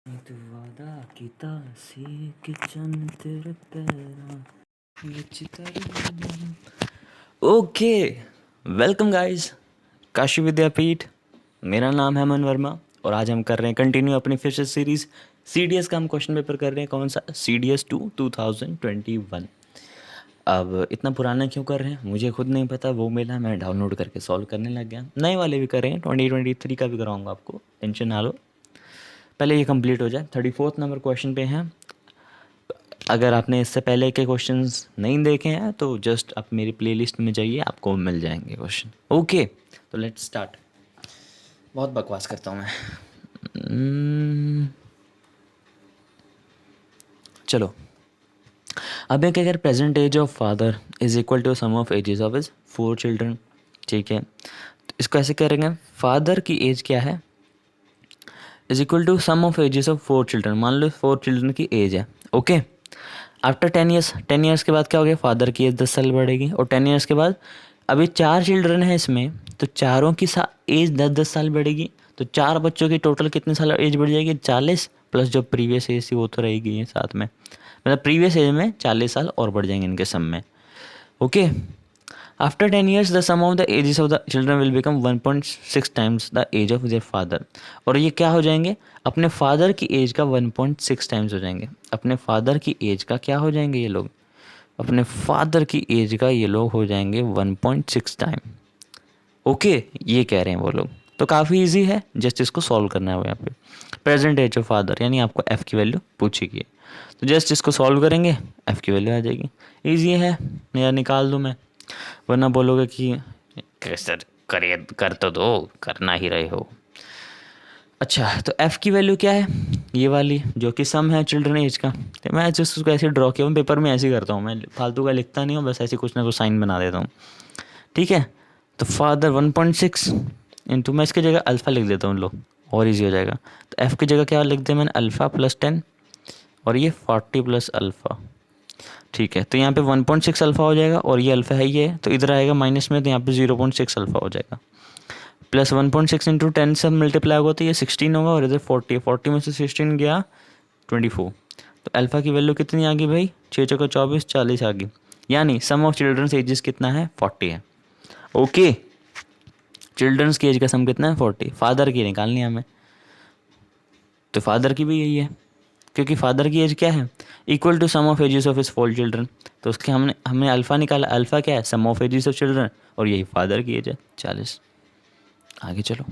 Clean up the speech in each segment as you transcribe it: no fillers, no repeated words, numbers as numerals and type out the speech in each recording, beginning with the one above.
तू वादा कीता सी कि चन्न तेरे पैरां विच तरना। ओके, वेलकम गाइस, काशी विद्यापीठ। मेरा नाम है अमन वर्मा और आज हम कर रहे हैं कंटिन्यू अपनी फिर से सीरीज सीडीएस का। हम क्वेश्चन पेपर कर रहे हैं, कौन सा? सीडीएस 2021। अब इतना पुराना क्यों कर रहे हैं मुझे खुद नहीं पता, वो मिला मैं डाउनलोड करके सॉल्व करने लग गया। नए वाले भी कर रहे हैं, 2023 का भी कराऊंगा आपको, टेंशन ना लो। पहले ये कंप्लीट हो जाए। 34 नंबर क्वेश्चन पे हैं। अगर आपने इससे पहले के क्वेश्चंस नहीं देखे हैं तो जस्ट आप मेरी प्लेलिस्ट में जाइए, आपको मिल जाएंगे क्वेश्चन। ओके, तो लेट्स स्टार्ट। बहुत बकवास करता हूँ मैं। चलो, अब एक अगर present age of father is equal to sum of ages of his 4 children, ठीक है, तो इसको ऐसे करेंगे, फादर की एज क्या है is equal to sum of ages of 4 children. मान लो 4 चिल्ड्रन की एज है। ओके, आफ्टर 10 ईयर्स, 10 ईयर्स के बाद क्या हो गया, फादर की एज 10 साल बढ़ेगी। और 10 ईयर्स के बाद अभी 4 चिल्ड्रन हैं इसमें, तो चारों की एज 10-10 साल बढ़ेगी। तो 4 बच्चों की टोटल कितने साल एज बढ़ जाएगी? 40 प्लस जो प्रीवियस एज थी वो तो रहेगी ये साथ में, मतलब प्रीवियस एज में 40 साल और बढ़ जाएंगे इनके सब में। Okay, after 10 years the sum of the ages of the children will become 1.6 times the age of their father. और ये क्या हो जाएंगे? अपने फादर की एज का 1.6 टाइम्स हो जाएंगे। अपने फादर की एज का क्या हो जाएंगे ये लोग? अपने फादर की एज का ये लोग हो जाएंगे 1.6 टाइम। ओके, ये कह रहे हैं वो लोग। तो काफ़ी इजी है, जस्ट इसको सॉल्व करना है यहाँ पे। प्रेजेंट एज ऑफ फादर यानी आपको एफ़ की वैल्यू पूछेगी, तो जस्ट इसको सॉल्व करेंगे, एफ़ की वैल्यू आ जाएगी। ईजी है, या निकाल दूँ मैं? वरना बोलोगे कि सर करे कर तो दो, करना ही रहे हो। अच्छा, तो एफ़ की वैल्यू क्या है? ये वाली जो कि सम है चिल्ड्रन एज का। तो मैं जस्ट उसको ऐसे ड्रॉ किया हूँ, पेपर में ऐसे ही करता हूँ मैं, फालतू का लिखता नहीं हूँ, बस ऐसे कुछ ना कुछ साइन बना देता हूँ। ठीक है, तो फादर 1.6 इंटू, मैं इसकी जगह अल्फ़ा लिख देता हूँ लो, और ईजी हो जाएगा। तो एफ़ की जगह क्या लिख दिया मैंने? अल्फ़ा प्लस 10 और ये 40 प्लस अल्फ़ा। ठीक है, तो यहाँ पे 1.6 अल्फ़ा हो जाएगा और ये अल्फ़ा है ये, तो इधर आएगा माइनस में, तो यहाँ पे 0.6 अल्फ़ा हो जाएगा। प्लस 1.6 इंटू 10 से मल्टीप्लाई होगा तो ये 16 होगा, और इधर 40 है, 40 में से 16 गया 24। तो अल्फ़ा की वैल्यू कितनी आ गई भाई? 6 चौका 24, 40 आ गई। यानी सम ऑफ चिल्ड्रंस एजेस कितना है? 40 है। ओके, चिल्ड्रंस की एज का सम कितना है? 40। फादर की निकालनी है हमें, तो फादर की भी यही है, क्योंकि फादर की एज क्या है? Equal to sum of ages of his 4 children. तो उसके हमने अल्फ़ा निकाला। अल्फ़ा क्या है? Sum of ages of children, और यही फादर की एज है 40। आगे चलो,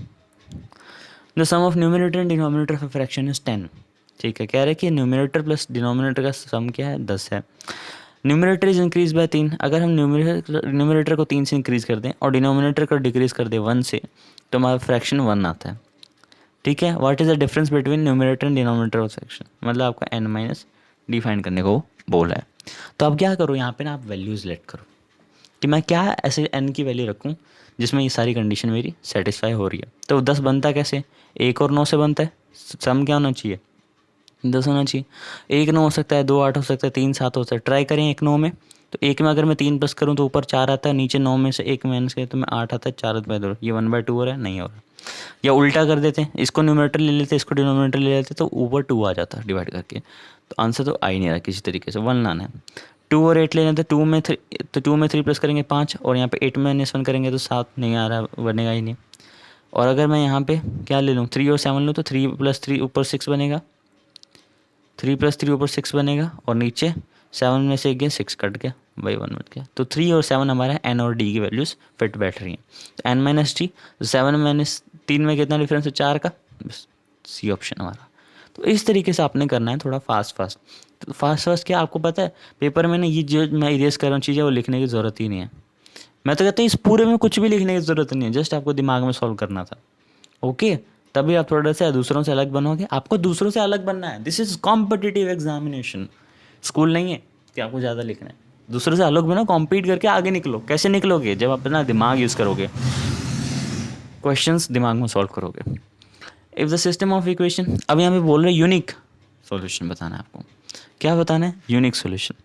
the sum of numerator and denominator of fraction is 10। ठीक है, कह रहे हैं कि न्यूमरेटर प्लस डिनोमिनेटर का सम क्या है? 10 है। Numerator is increase by 3। अगर हम न्यूमरेटर को 3 से इंक्रीज कर दें और डिनोमिनेटर को डिक्रीज कर दें 1 से, तो हमारा फ्रैक्शन 1 आता है। ठीक है, what is the difference between numerator and denominator of fraction? मतलब आपका n माइनस डिफाइन करने को बोला है। तो अब क्या करो, यहाँ पे ना आप वैल्यूज़ लेट करो कि मैं क्या ऐसे n की वैल्यू रखूँ जिसमें ये सारी कंडीशन मेरी सेटिस्फाई हो रही है। तो 10 बनता कैसे? 1 और 9 से बनता है। सम क्या होना चाहिए? 10 होना चाहिए। 1 9 हो सकता है, 2 8 हो सकता है, 3 7 हो सकता है। ट्राई करें 1 9 में, तो 1 में अगर मैं 3 प्लस करूँ तो ऊपर 4 आता है, नीचे 9 में से 1 माइनस करें तो मैं 8 आता है, 4 बाय 2, ये 1/2 हो रहा है, नहीं हो रहा। या उल्टा कर देते हैं, इसको न्यूमरेटर ले लेते, इसको डिनोमिनेटर ले लेते, तो ऊपर 2 आ जाता डिवाइड करके। तो आंसर तो आ ही नहीं रहा किसी तरीके से, 1 लाना है। 2 और 8 ले लेते, 2 में 3, तो 2 में 3 प्लस करेंगे 5, और यहाँ पे 8 माइनस 1 करेंगे तो 7 नहीं आ रहा, बनेगा ही नहीं। और अगर मैं यहाँ पे क्या ले लूँ, 3 और 7 लूँ, तो 3 प्लस 3 ऊपर 6 बनेगा, 3 प्लस 3 ऊपर 6 बनेगा, और नीचे 7 में से गया 6 कट गया, बाई 1 बच गया। तो 3 और 7 हमारा एन और डी की वैल्यूज़ फिट बैठ रही हैं। तो एन माइनस डी, तो 7 माइनस 3 में कितना डिफरेंस है? 4 का, बस सी ऑप्शन हमारा। तो इस तरीके से आपने करना है, थोड़ा फास्ट फास्ट। तो फास्ट फास्ट क्या आपको पता है, पेपर में ना ये जो मैं इरेज कर रहा हूँ चीज़ें, वो लिखने की ज़रूरत ही नहीं है। मैं तो कहता हूँ इस पूरे में कुछ भी लिखने की ज़रूरत नहीं है, जस्ट आपको दिमाग में सॉल्व करना था। ओके, तभी आप थोड़ा सा दूसरों से अलग बनोगे। आपको दूसरों से अलग बनना है, this is competitive examination, school नहीं है कि आपको ज़्यादा लिखना है। दूसरों से अलग बनो, कॉम्पीट करके आगे निकलो। कैसे निकलोगे? जब आप अपना दिमाग यूज़ करोगे, क्वेश्चंस दिमाग में सॉल्व करोगे। If the system of equation, अब यहाँ पे बोल रहे यूनिक सॉल्यूशन बताना है आपको। क्या बताना है? Unique solution.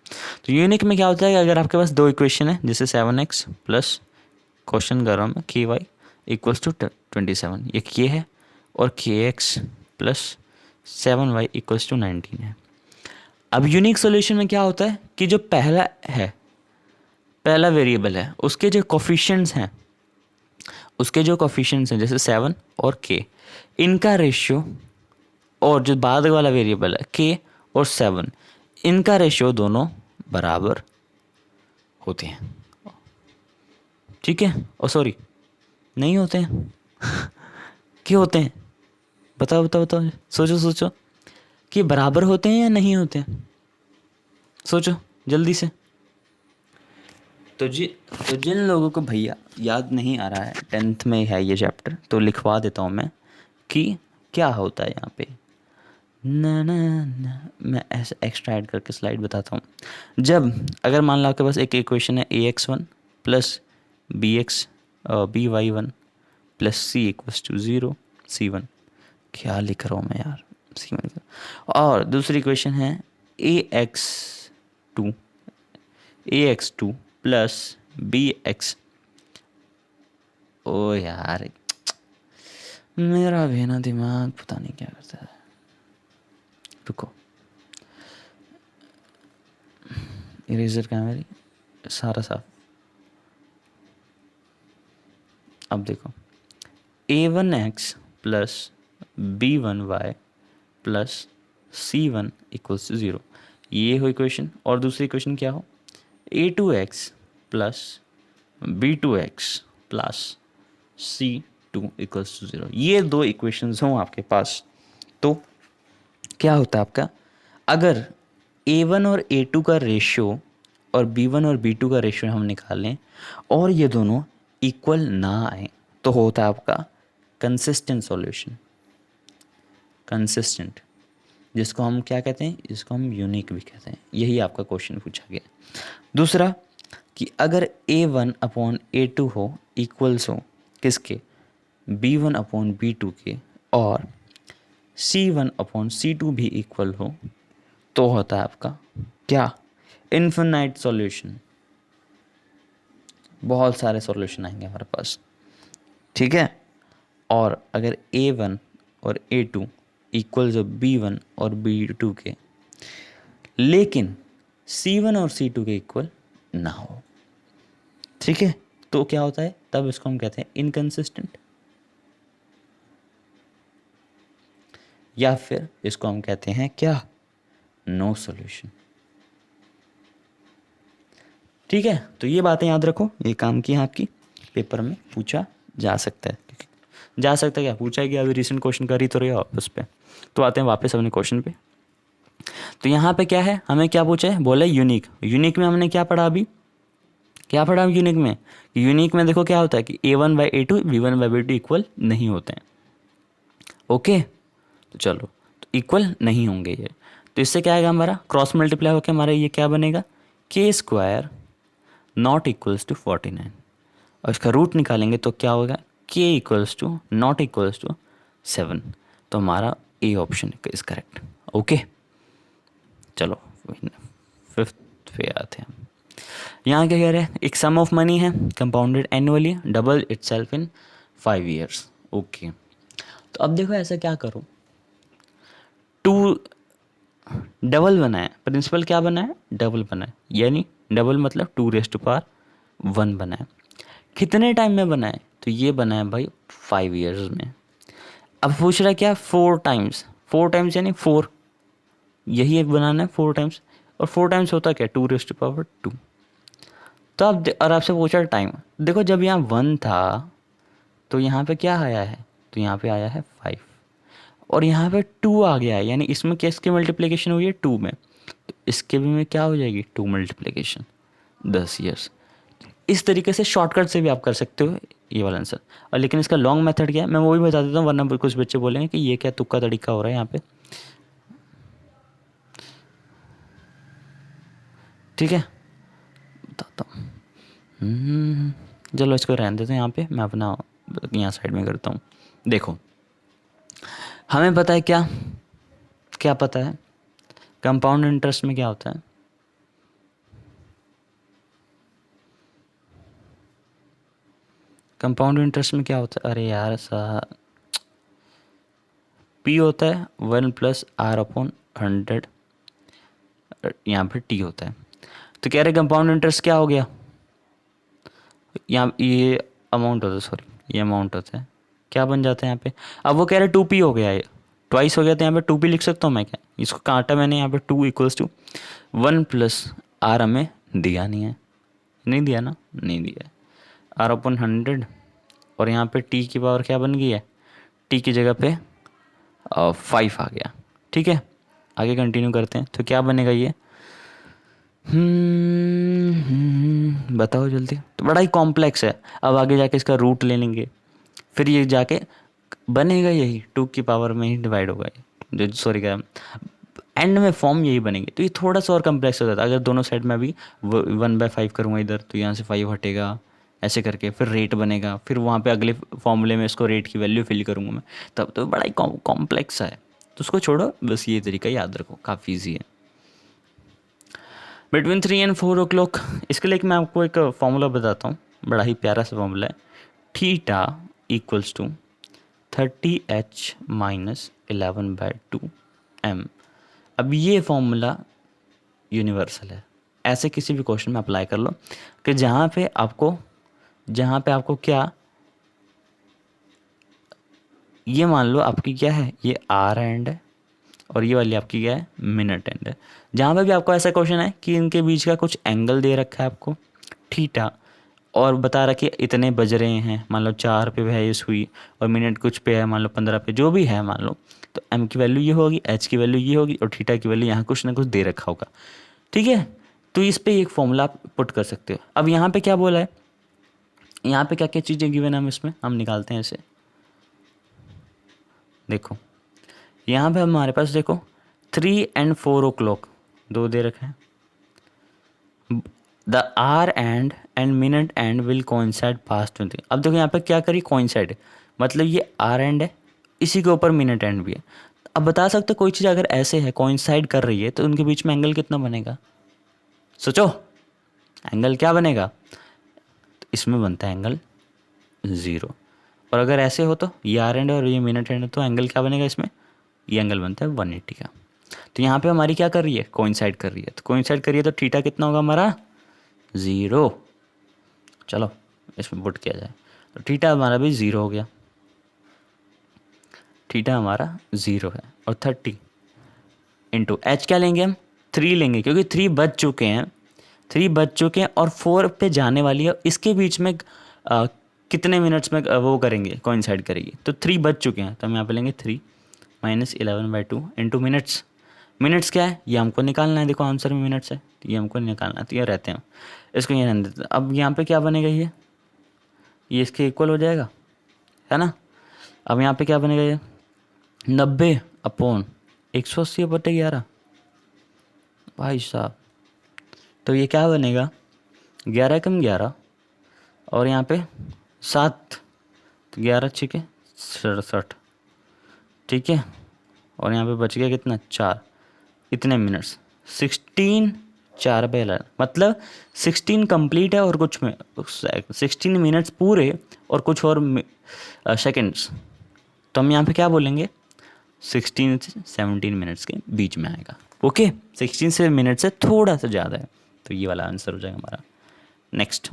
तो यूनिक में क्या होता है कि अगर आपके पास 2 इक्वेशन है, जैसे 7x प्लस, क्वेश्चन कर रहा हूँ मैं, KY इक्वल्स टू 27, एक ये है, और KX plus 7y equals to 19 है। अब यूनिक सॉल्यूशन में क्या होता है कि जो पहला वेरिएबल है उसके जो कोफिशिएंट्स हैं जैसे 7 और k, इनका रेशियो, और जो बाद वाला वेरिएबल है k और 7, इनका रेशियो दोनों बराबर होते हैं। ठीक है, और सॉरी नहीं होते हैं क्यों होते हैं? बताओ बताओ बताओ, सोचो कि बराबर होते हैं या नहीं होते हैं, सोचो जल्दी से। तो जिन लोगों को भैया याद नहीं आ रहा है, 10th में है ये चैप्टर, तो लिखवा देता हूँ मैं कि क्या होता है यहाँ पे। ना ना ना, मैं ऐसे एक्स्ट्रा ऐड करके स्लाइड बताता हूँ। जब अगर मान लो आपके पास एक इक्वेशन है ax1 plus by1 plus c equals to 0 c1, क्या लिख रहा हूँ मैं यार, c1, और दूसरी इक्वेशन है ax2 प्लस bx, ओ यार मेरा भी ना दिमाग पता नहीं क्या करता है, रुको, इरेजर कहाँ है मेरी, सारा साफ। अब देखो a1x plus b1y plus c1 equals to 0, ये हो इक्वेशन। और दूसरी इक्वेशन क्या हो, a2x plus b2x plus c2 equals to 0, ये दो इक्वेशंस हों आपके पास, तो क्या होता है आपका, अगर a1 और a2 का रेशियो और b1 और b2 का रेशियो हम निकाल लें और ये दोनों इक्वल ना आए, तो होता है आपका कंसिस्टेंट सॉल्यूशन। कंसिस्टेंट, जिसको हम क्या कहते हैं, इसको हम यूनिक भी कहते हैं। यही आपका क्वेश्चन पूछा गया। दूसरा कि अगर a1 अपॉन a2 हो, इक्वल्स हो किसके, b1 अपॉन b2 के, और c1 अपॉन c2 भी इक्वल हो, तो होता है आपका क्या, इन्फिनाइट सॉल्यूशन। बहुत सारे सॉल्यूशन आएंगे हमारे पास, ठीक है। और अगर a1 और a2 इक्वल्स हो b1 और b2 के, लेकिन c1 और c2 के इक्वल ना हो, ठीक है, तो क्या होता है, तब इसको हम कहते हैं इनकंसिस्टेंट, या फिर इसको हम कहते हैं क्या, नो सॉल्यूशन। ठीक है, तो ये बातें याद रखो, ये काम की आपकी, पेपर में पूछा जा सकता है, जा सकता है क्या, पूछा है कि अभी रिसेंट क्वेश्चन कर ही तो रहे हो आप उस पर। तो आते हैं वापस अपने क्वेश्चन पे। तो यहाँ पे क्या है, हमें क्या पूछा है, बोले यूनिक। यूनिक में हमने क्या पढ़ा अभी, क्या पढ़ा यूनिक में, यूनिक में देखो क्या होता है कि a1/a2 b1/b2 इक्वल नहीं होते हैं। ओके, तो चलो, तो इक्वल नहीं होंगे ये, तो इससे क्या आएगा, हमारा क्रॉस मल्टीप्लाई होकर हमारा ये क्या बनेगा, k² नॉट इक्वल्स टू 49, और इसका रूट निकालेंगे तो क्या होगा, k equals to not equals to 7, तो हमारा A option is correct. Okay, चलो 5th पे आते हैं। यहाँ क्या कह रहे हैं, एक सम ऑफ मनी है कंपाउंडेड एनुअली डबल इटसेल्फ इन 5 years। ओके, तो अब देखो ऐसा क्या करो, 2 डबल बनाए, प्रिंसिपल क्या बनाए, डबल बनाए, यानी डबल मतलब 2⁻1 बनाए। कितने टाइम में बनाए, तो ये बनाए भाई 5 years में। अब पूछ रहा है क्या, 4 टाइम्स, 4 टाइम्स यानी 4, यही एक बनाना है 4 टाइम्स, और 4 टाइम्स होता क्या, 2⁻2। तो अब और आपसे पूछा टाइम, देखो जब यहाँ 1 था तो यहाँ पे क्या आया है, तो यहाँ पे आया है 5, और यहाँ पे 2 आ गया है, यानी इसमें किसकी मल्टीप्लिकेशन हुई है, 2 में, तो इसके भी में क्या हो जाएगी, 2 मल्टीप्लिकेशन 10 years। इस तरीके से शॉर्टकट से भी आप कर सकते हो ये वाला आंसर, और लेकिन इसका लॉन्ग मेथड क्या है मैं वो भी बता देता हूँ, वरना कुछ बच्चे बोलेंगे कि ये क्या तुक्का तरीका हो रहा है यहाँ पे। ठीक है, बताता हूँ, चलो इसको रहने देते हैं यहाँ पे, मैं अपना यहाँ साइड में करता हूँ। देखो हमें पता है क्या, क्या पता है, कंपाउंड इंटरेस्ट में क्या होता है, कंपाउंड इंटरेस्ट में क्या होता है, अरे यार सा P होता है 1+R/100, यहाँ पे T होता है। तो कह रहे कंपाउंड इंटरेस्ट क्या हो गया, यहाँ ये अमाउंट होता है, सॉरी ये अमाउंट होता है, क्या बन जाता है यहाँ पे। अब वो कह रहे 2P हो गया, ये ट्वाइस हो गया, तो यहाँ पे 2P लिख सकता हूँ मैं क्या, इसको काटा मैंने यहाँ पे 2 = 1+R हमें दिया नहीं है, नहीं दिया ना, नहीं दिया है, R/100, और यहाँ पे T की पावर क्या बन गई है, T की जगह पे 5 आ गया। ठीक है, आगे कंटिन्यू करते हैं, तो क्या बनेगा ये, बताओ जल्दी। तो बड़ा ही कॉम्प्लेक्स है, अब आगे जाके इसका रूट ले लेंगे, फिर ये जाके बनेगा यही 2 की पावर में ही डिवाइड होगा ये, जो सॉरी क्या एंड में फॉर्म यही बनेगी। तो ये थोड़ा सा और कम्प्लेक्स हो जाता है, अगर दोनों साइड में अभी 1/5 करूँगा इधर, तो यहाँ से 5 हटेगा, ऐसे करके फिर रेट बनेगा, फिर वहाँ पे अगले फॉर्मूले में इसको रेट की वैल्यू फिल करूँगा मैं, तब तो बड़ा ही कॉम्प्लेक्स है। तो उसको छोड़ो, बस ये तरीका याद रखो, काफ़ी ईजी है। बिटवीन 3 and 4 o'clock, इसके लिए मैं आपको एक फॉर्मूला बताता हूँ, बड़ा ही प्यारा सा फॉर्मूला है, थीटा = 30h - 11/2m। अब ये फॉर्मूला यूनिवर्सल है, ऐसे किसी भी क्वेश्चन में अप्लाई कर लो कि जहाँ पे आपको क्या, ये मान लो आपकी क्या है, ये आर एंड है और ये वाली आपकी क्या है, मिनट एंड है। जहाँ पे भी आपको ऐसा क्वेश्चन है कि इनके बीच का कुछ एंगल दे रखा है आपको थीटा, और बता रखिए इतने बज रहे हैं, मान लो 4 पे है ये सुई, और मिनट कुछ पे है, मान लो 15 पे, जो भी है मान लो, तो एम की वैल्यू ये होगी, एच की वैल्यू ये होगी, और थीटा की वैल्यू यहाँ कुछ ना कुछ दे रखा होगा। ठीक है, तो इस पर एक फॉर्मूला आप पुट कर सकते हो। अब यहाँ पे क्या बोला है, यहाँ पे क्या क्या चीज़ें गिवन है, हम इसमें हम निकालते हैं इसे। देखो यहाँ पे हमारे पास देखो 3 and 4 o'clock दो दे रखे हैं, the hour hand minute hand will coincide past में। अब देखो यहाँ पे क्या करी, कोइंसाइड, मतलब ये आर एंड है, इसी के ऊपर मिनट एंड भी है। अब बता सकते हो कोई चीज़ अगर ऐसे है कोइंसाइड कर रही है, तो उनके बीच में एंगल कितना बनेगा, सोचो एंगल क्या बनेगा, तो इसमें बनता है एंगल 0। और अगर ऐसे हो तो ये आर एंड और ये मिनट एंड, तो एंगल क्या बनेगा इसमें, ये एंगल बनता है 180 का। तो यहाँ पे हमारी क्या कर रही है, कोइंसाइड कर रही है, तो कोइंसाइड कर रही है तो थीटा कितना होगा हमारा 0। चलो इसमें पुट किया जाए, तो थीटा हमारा भी 0 हो गया, थीटा हमारा 0 है। और 30 इंटू एच क्या लेंगे हम, 3 लेंगे, क्योंकि 3 बज चुके हैं, 3 बज चुके हैं और 4 पे जाने वाली है, इसके बीच में कितने मिनट्स में वो करेंगे, कोइंसाइड करेगी, तो 3 बज चुके हैं, तो हम यहाँ पे लेंगे 3 - 11/2 इंटू मिनट्स। मिनट्स क्या है, ये हमको निकालना है, देखो आंसर में मिनट्स है, तो ये हमको निकालना है, तो ये रहते हैं, इसको ये रहने देते हैं। अब यहाँ पे क्या बनेगा, ये इसके इक्वल हो जाएगा, है ना। अब यहाँ पे क्या बनेगा, ये 90/180/11 भाई साहब, तो ये क्या बनेगा, 11 कम 11 और यहाँ पे 7, तो 11 6 67, ठीक है, और यहाँ पे बच गया कितना 4, इतने मिनट्स 16 4/11, मतलब 16 कंप्लीट है और कुछ में 16 मिनट्स पूरे और कुछ और सेकंड्स, तो हम यहाँ पे क्या बोलेंगे 16 से 17 मिनट्स के बीच में आएगा। ओके, 16 से मिनट से थोड़ा सा ज़्यादा है, तो ये वाला आंसर हो जाएगा हमारा। Next,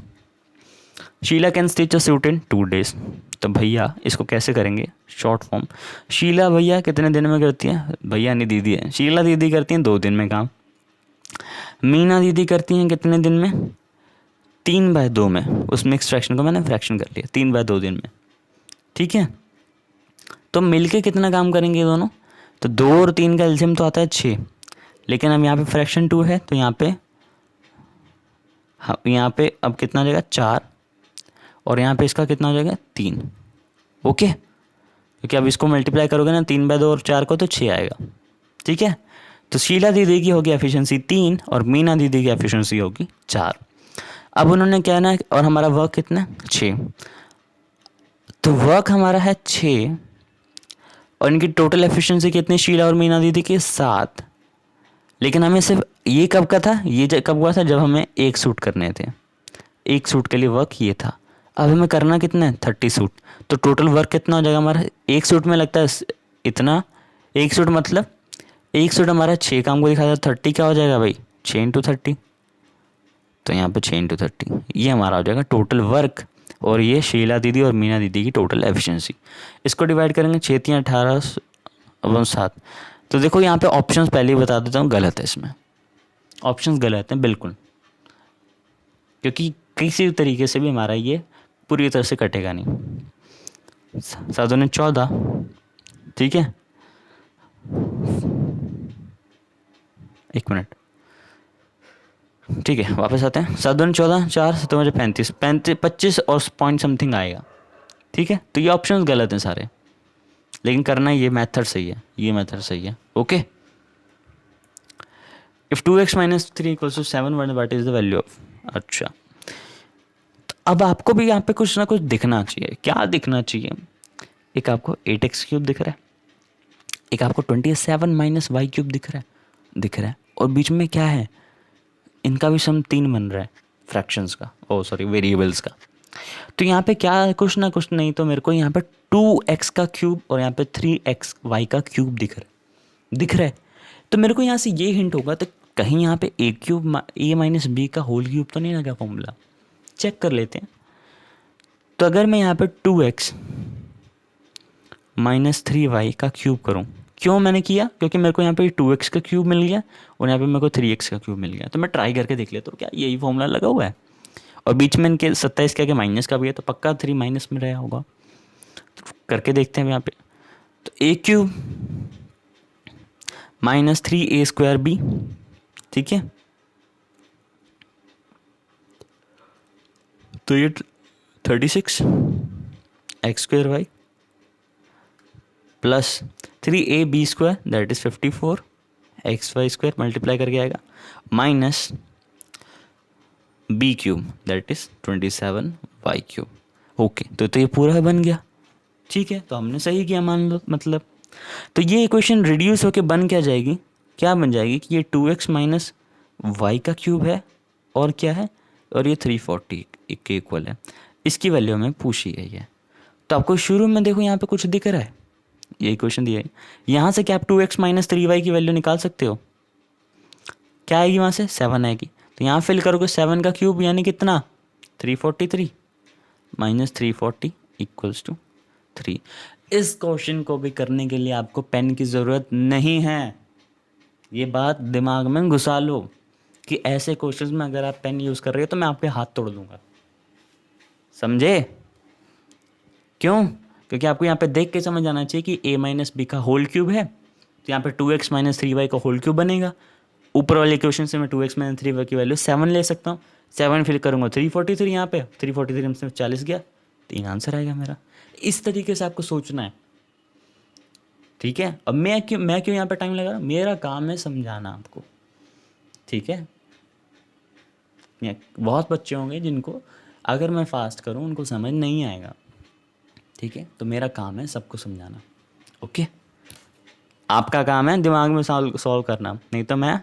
Sheela can stitch a suit in 2 days। तो भैया इसको कैसे करेंगे, शॉर्ट फॉर्म, शीला भैया कितने दिन में करती है, भैया नहीं दीदी है, शीला दीदी करती हैं 2 दिन में काम, मीना दीदी करती हैं कितने दिन में, 3/2 में, उसमें एक्सट्रैक्शन को मैंने फ्रैक्शन कर लिया, 3/2 दिन में, ठीक है। तो मिलके कितना काम करेंगे ये दोनों, तो 2 और 3 का एलसीएम तो आता है 6, लेकिन अब यहाँ पे फ्रैक्शन 2 है, तो यहाँ पे अब कितना हो जाएगा 4, और यहाँ पे इसका कितना हो जाएगा 3। ओके, क्योंकि अब इसको मल्टीप्लाई करोगे ना 3/2 और 4 को, तो 6 आएगा, ठीक है। तो शीला दीदी की होगी एफिशिएंसी 3 और मीना दीदी की एफिशिएंसी होगी 4। अब उन्होंने कहना है, और हमारा वर्क कितना 6, तो वर्क हमारा है 6 और इनकी टोटल एफिशिएंसी कितनी, शीला और मीना दीदी की 7। लेकिन हमें सिर्फ ये कब का था, ये कब हुआ था, जब हमें एक सूट करने थे, एक सूट के लिए वर्क ये था। अब हमें करना कितना है 30 सूट, तो टोटल वर्क कितना हो जाएगा हमारा, एक सूट में लगता है इतना, एक सूट मतलब एक सूट हमारा 6 काम को दिखाता है, 30 क्या हो जाएगा भाई, 6 × 30। तो यहाँ पे 6 × 30 ये हमारा हो जाएगा टोटल वर्क, और ये शीला दीदी और मीना दीदी की टोटल एफिशिएंसी। इसको डिवाइड करेंगे 6×3 = 18 / 7। तो देखो यहाँ पे ऑप्शंस पहले ही बता देता हूँ गलत है, इसमें ऑप्शंस गलत हैं बिल्कुल, क्योंकि किसी भी तरीके से भी हमारा ये पूरी तरह से कटेगा नहीं। 7×14, ठीक है, 1 मिनट, ठीक है वापस आते हैं। 7×14 4, 7×35 25 और पॉइंट समथिंग आएगा, ठीक है। तो ये ऑप्शंस गलत हैं सारे, लेकिन करना ये मेथड सही है, ये मेथड सही है, okay. If 2x - 3 = 7 what is the value of, अच्छा तो अब आपको भी यहाँ पे कुछ ना कुछ दिखना चाहिए। क्या दिखना चाहिए, एक आपको 8x³ दिख रहा है, एक आपको 27 - y³ दिख रहा है, और बीच में क्या है, इनका भी सम 3 बन रहा है फ्रैक्शंस का, ओ सॉरी वेरिएबल्स का। तो यहाँ पे क्या कुछ ना कुछ नहीं तो मेरे को यहाँ पे 2x³ और यहाँ पे 3xy³ दिख रहा है। तो मेरे को यहाँ से ये हिंट होगा, तो कहीं यहाँ पे a³ - b का होल क्यूब तो नहीं लगा फॉर्मूला, चेक कर लेते हैं। तो अगर मैं यहाँ पे 2x - 3y का क्यूब करूँ, क्यों मैंने किया, क्योंकि मेरे को यहाँ पे 2x का क्यूब मिल गया और यहाँ पे मेरे को 3x का क्यूब मिल गया। तो मैं ट्राई करके देख लेता हूँ क्या यही फॉर्मूला लगा हुआ है, और बीच में इनके 27 क्या माइनस का भी है, तो पक्का 3 माइनस में रहा होगा। तो करके देखते हैं यहाँ पे, तो a³ - 3a² b, ठीक है। तो ये 36 x² y plus 3ab² that is 54 xy² multiply करके आएगा, minus b³ that is 27y³। Okay, तो ये पूरा बन गया, ठीक है। तो हमने सही किया मान लो, मतलब तो ये इक्वेशन रिड्यूस होके बन क्या जाएगी, क्या बन जाएगी कि ये 2x - y³ है, और क्या है, और ये 340 के इक्वल है। इसकी वैल्यू हमें पूछी गई है। तो आपको शुरू में देखो यहाँ पे कुछ दिख रहा है, ये इक्वेशन दिया है, यहाँ से क्या आप 2x - 3y की वैल्यू निकाल सकते हो, क्या आएगी वहाँ से 7 आएगी। तो यहाँ फिल करोगे 7 का क्यूब यानी कितना 343 - 340 = 3। इस क्वेश्चन को भी करने के लिए आपको पेन की ज़रूरत नहीं है, ये बात दिमाग में घुसा लो कि ऐसे क्वेश्चंस में अगर आप पेन यूज़ कर रहे हो तो मैं आपके हाथ तोड़ दूंगा, समझे। क्यों, क्योंकि आपको यहाँ पे देख के समझ आना चाहिए कि a - b का होल क्यूब है, तो यहाँ पे 2x - 3y का होल क्यूब बनेगा। ऊपर वाले क्वेश्चन से मैं 2x - 3y की वैल्यू 7 ले सकता हूँ, 7 फिल करूँगा 343, यहाँ पे 343 में 40 गया, 3 आंसर आएगा मेरा। इस तरीके से आपको सोचना है, ठीक है। अब मैं क्यों यहाँ पे टाइम लगा रहा हूँ, मेरा काम है समझाना आपको, ठीक है। बहुत बच्चे होंगे जिनको अगर मैं फास्ट करूँ उनको समझ नहीं आएगा, ठीक है। तो मेरा काम है सबको समझाना, ओके। आपका काम है दिमाग में सॉल्व करना, नहीं तो मैं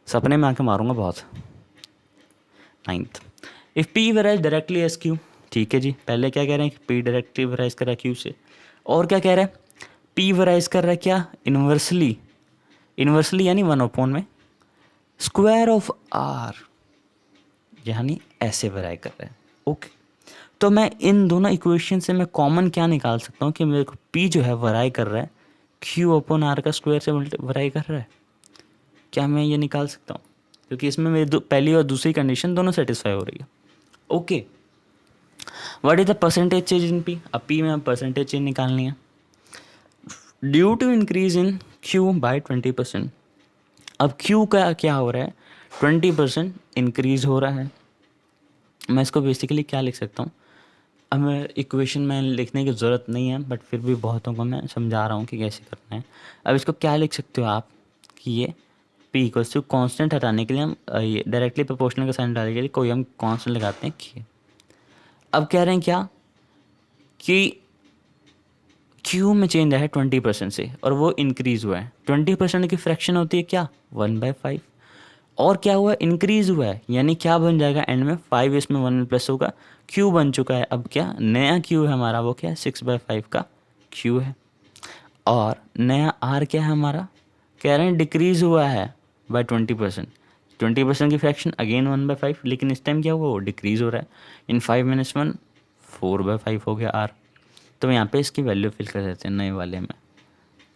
सपने में आके मारूंगा बहुत। 9th, if P varies directly S Q, ठीक है जी। पहले क्या कह रहे हैं कि P डायरेक्टली वेराइज कर रहा है क्यू से, और क्या कह रहा है P वेराइज कर रहा है क्या इन्वर्सली, यानी 1/, में स्क्वायर ऑफ R, यानी ऐसे वेराई कर रहा है, ओके। तो मैं इन दोनों इक्वेशन से मैं कॉमन क्या निकाल सकता हूँ कि मेरे को P जो है वेराई कर रहा है Q/R का स्क्वायर से वेराई कर रहा है, क्या मैं ये निकाल सकता हूँ, क्योंकि इसमें मेरी पहली और दूसरी कंडीशन दोनों सेटिस्फाई हो रही है, okay. What is the percentage change in P, अब P में हम परसेंटेज चेंज निकालनी है, due to increase in Q by 20%। अब Q का क्या हो रहा है, 20% इंक्रीज हो रहा है। मैं इसको बेसिकली क्या लिख सकता हूँ, अब मैं इक्वेशन में लिखने की ज़रूरत नहीं है, बट फिर भी बहुतों को मैं समझा रहा हूँ कि कैसे करना है। अब इसको क्या लिख सकते हो आप कि ये P = कांस्टेंट हटाने के लिए हम ये डायरेक्टली प्रोपोर्शनल का साइन डालने के लिए कोई हम कांस्टेंट लगाते हैं कि अब कह रहे हैं क्या कि Q में चेंज आया है 20% से, और वो इंक्रीज़ हुआ है। 20% की फ्रैक्शन होती है क्या 1/5, और क्या हुआ इंक्रीज़ हुआ है, यानी क्या बन जाएगा एंड में 5 इसमें 1 में प्लस होगा, Q बन चुका है। अब क्या नया Q है हमारा, वो क्या है 6/5 का Q है। और नया आर क्या है हमारा, कह रहे हैं डिक्रीज हुआ है बाय 20%। 20% की फ्रैक्शन अगेन 1/5, लेकिन इस टाइम क्या हुआ, वो डिक्रीज हो रहा है। इन 5 - 1 4/5 हो गया आर। तो यहाँ पे इसकी वैल्यू फिल कर देते हैं नए वाले में,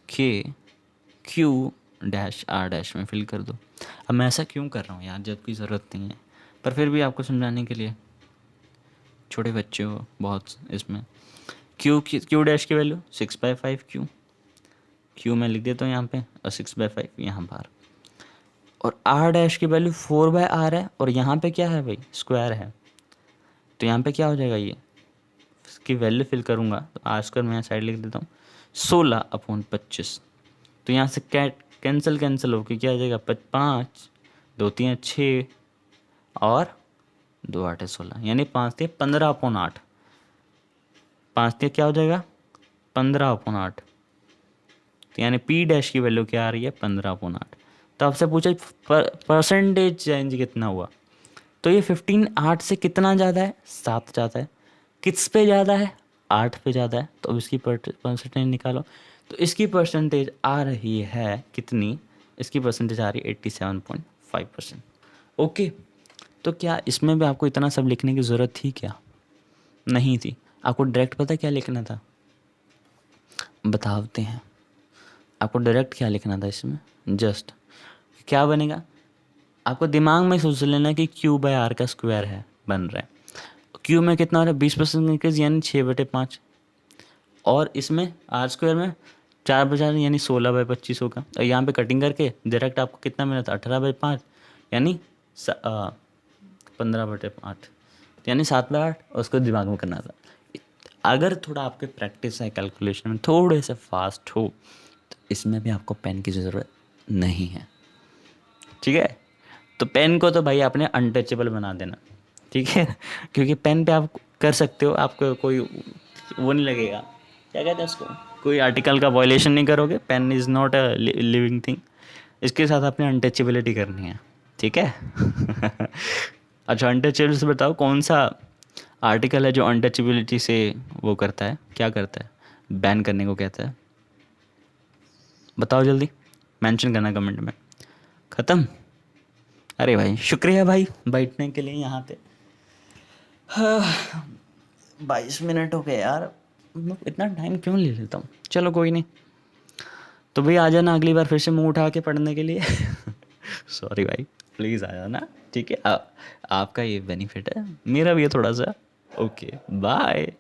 के क्यू डैश आर डैश में फिल कर दो। अब मैं ऐसा क्यों कर रहा हूँ यार, जबकि ज़रूरत नहीं है, पर फिर भी आपको समझाने के लिए, छोटे बच्चे हो बहुत इसमें। क्यू डैश की वैल्यू 6/5 क्यू मैं लिख देता हूँ यहाँ पे, और 6/5 यहाँ बाहर। और आर डैश की वैल्यू 4/r है, और यहाँ पे क्या है भाई, स्क्वायर है। तो यहाँ पे क्या हो जाएगा, ये इसकी वैल्यू फिल करूँगा तो आर स्क्वायर मैं साइड लिख देता हूँ 16/25। तो यहाँ से कैंसिल होकर क्या आ जाएगा, 5 2 3 6 और 2 8 16, यानी 5 3 15/8। 5 3 क्या हो जाएगा, 15/8। तो यानी पी डैश की वैल्यू क्या आ रही है, 15/8। तो आपसे पूछा परसेंटेज चेंज कितना हुआ, तो ये 15 8 से कितना ज़्यादा है, 7 ज़्यादा है। किस पे ज़्यादा है, 8 पे ज़्यादा है। तो अब इसकी परसेंटेज निकालो। तो इसकी परसेंटेज आ रही है कितनी, इसकी परसेंटेज आ रही है 87.5%। ओके, तो क्या इसमें भी आपको इतना सब लिखने की ज़रूरत थी क्या, नहीं थी। आपको डायरेक्ट पता क्या लिखना था, बताते हैं आपको डायरेक्ट क्या लिखना था इसमें। जस्ट क्या बनेगा, आपको दिमाग में सोच लेना कि Q/R का स्क्वायर है, बन रहा है। Q में कितना हो रहा है, 20% इंक्रीज यानी 6/5, और इसमें आर स्क्वायर में 4/4 यानी 16/25 होगा। और यहाँ पे कटिंग करके डायरेक्ट आपको कितना मिला था, 18/5 यानी 15/8, यानी 7/8। और उसको दिमाग में करना था। अगर थोड़ा आपके प्रैक्टिस है कैलकुलेशन में, थोड़े से फास्ट हो, तो इसमें भी आपको पेन की ज़रूरत नहीं है, ठीक है। तो पेन को तो भाई आपने अनटचेबल बना देना, ठीक है, क्योंकि पेन पे आप कर सकते हो, आपको कोई वो नहीं लगेगा, क्या कहते हैं उसको, कोई आर्टिकल का वायलेशन नहीं करोगे। Pen is not a living thing, इसके साथ अपनी अनटचेबिलिटी करनी है, ठीक है। अच्छा, अनटचेबल से बताओ कौन सा आर्टिकल है जो अनटचेबिलिटी से वो करता है, क्या करता है, बैन करने को कहता है, बताओ जल्दी, मेंशन करना कमेंट में। ख़त्म। अरे भाई शुक्रिया भाई बैठने के लिए यहाँ पे। 22 मिनट हो गए यार, मैं इतना टाइम क्यों ले लेता हूँ, चलो कोई नहीं। तो भाई आ जाना अगली बार फिर से मुंह उठा के पढ़ने के लिए। सॉरी भाई, प्लीज़ आ जाना, ठीक है। आपका ये बेनिफिट है, मेरा भी है थोड़ा सा। Okay bye.